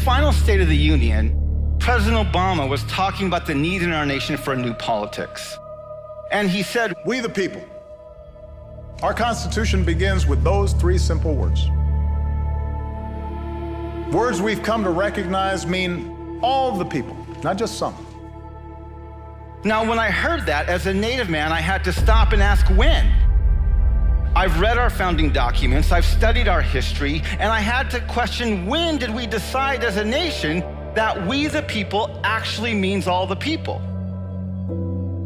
final State of the Union, President Obama was talking about the need in our nation for a new politics. And he said, "We the people." Our Constitution begins with those three simple words. Words we've come to recognize mean all the people, not just some. Now, when I heard that, as a Native man, I had to stop and ask when. I've read our founding documents, I've studied our history, and I had to question, when did we decide as a nation that we the people actually means all the people?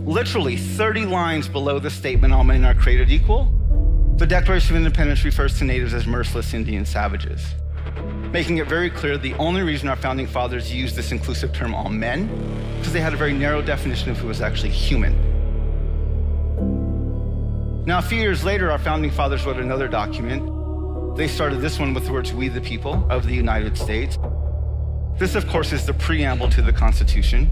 Literally 30 lines below the statement, all men are created equal, the Declaration of Independence refers to natives as merciless Indian savages, making it very clear the only reason our founding fathers used this inclusive term, all men, because they had a very narrow definition of who was actually human. Now, a few years later, our founding fathers wrote another document. They started this one with the words, "We the people of the United States." This, of course, is the preamble to the Constitution.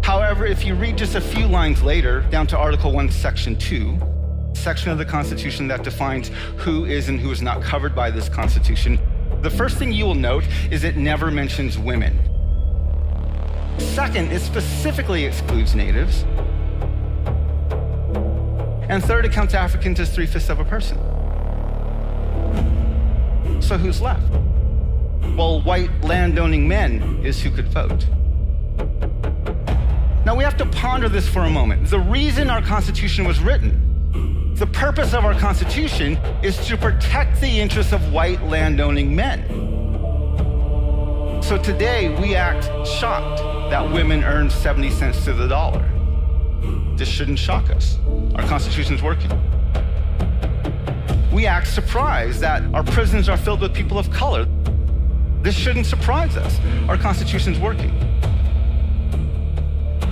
However, if you read just a few lines later, down to Article 1, Section 2, section of the Constitution that defines who is and who is not covered by this Constitution, the first thing you will note is it never mentions women. Second, it specifically excludes natives. And third, it counts Africans as 3/5 of a person. So who's left? Well, white landowning men is who could vote. Now we have to ponder this for a moment. The reason our Constitution was written, the purpose of our Constitution is to protect the interests of white landowning men. So today we act shocked that women earn 70 cents to the dollar. This shouldn't shock us. Our Constitution's working. We act surprised that our prisons are filled with people of color. This shouldn't surprise us. Our Constitution's working.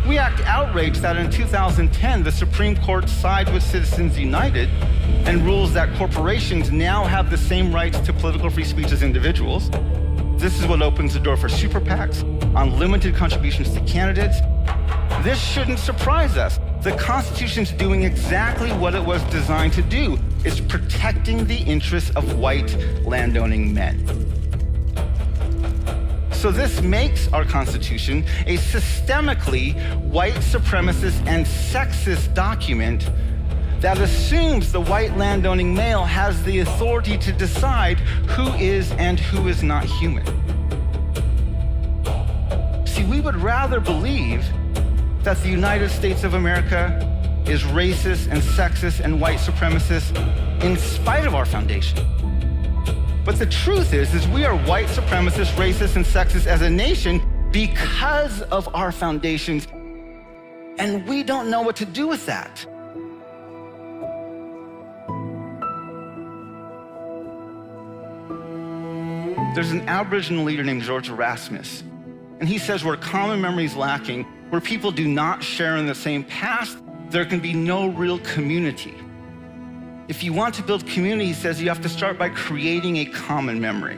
We act outraged that in 2010, the Supreme Court sided with Citizens United and rules that corporations now have the same rights to political free speech as individuals. This is what opens the door for super PACs, unlimited contributions to candidates. This shouldn't surprise us. The Constitution's doing exactly what it was designed to do. It's protecting the interests of white landowning men. So this makes our Constitution a systemically white supremacist and sexist document that assumes the white landowning male has the authority to decide who is and who is not human. See, we would rather believe that the United States of America is racist and sexist and white supremacist in spite of our foundation. But the truth is we are white supremacist, racist, and sexist as a nation because of our foundations, and we don't know what to do with that. There's an Aboriginal leader named George Erasmus, and he says where common memory is lacking, where people do not share in the same past, there can be no real community. If you want to build community, he says, you have to start by creating a common memory.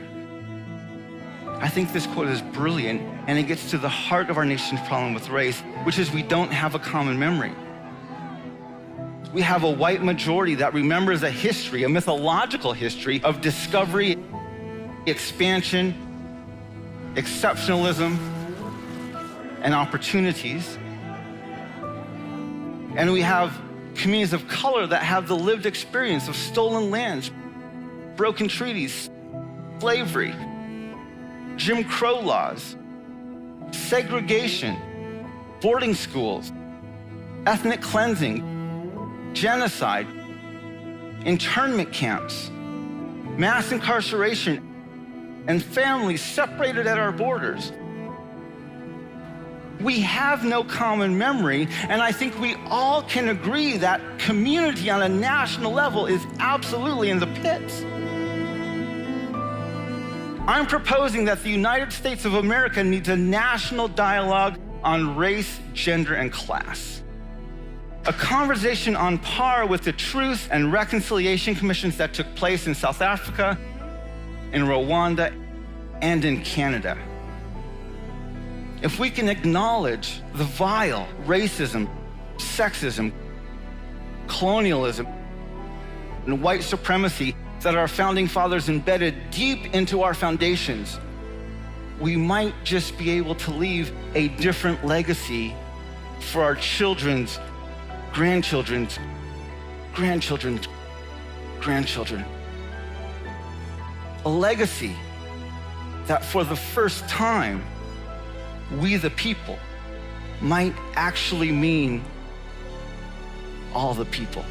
I think this quote is brilliant, and it gets to the heart of our nation's problem with race, which is we don't have a common memory. We have a white majority that remembers a history, a mythological history of discovery, expansion, exceptionalism, and opportunities. And we have communities of color that have the lived experience of stolen lands, broken treaties, slavery, Jim Crow laws, segregation, boarding schools, ethnic cleansing, genocide, internment camps, mass incarceration, and families separated at our borders. We have no common memory, and I think we all can agree that community on a national level is absolutely in the pits. I'm proposing that the United States of America needs a national dialogue on race, gender, and class. A conversation on par with the Truth and Reconciliation Commissions that took place in South Africa, in Rwanda, and in Canada. If we can acknowledge the vile racism, sexism, colonialism, and white supremacy that our founding fathers embedded deep into our foundations, we might just be able to leave a different legacy for our children's grandchildren's grandchildren's grandchildren. A legacy that for the first time, we the people might actually mean all the people.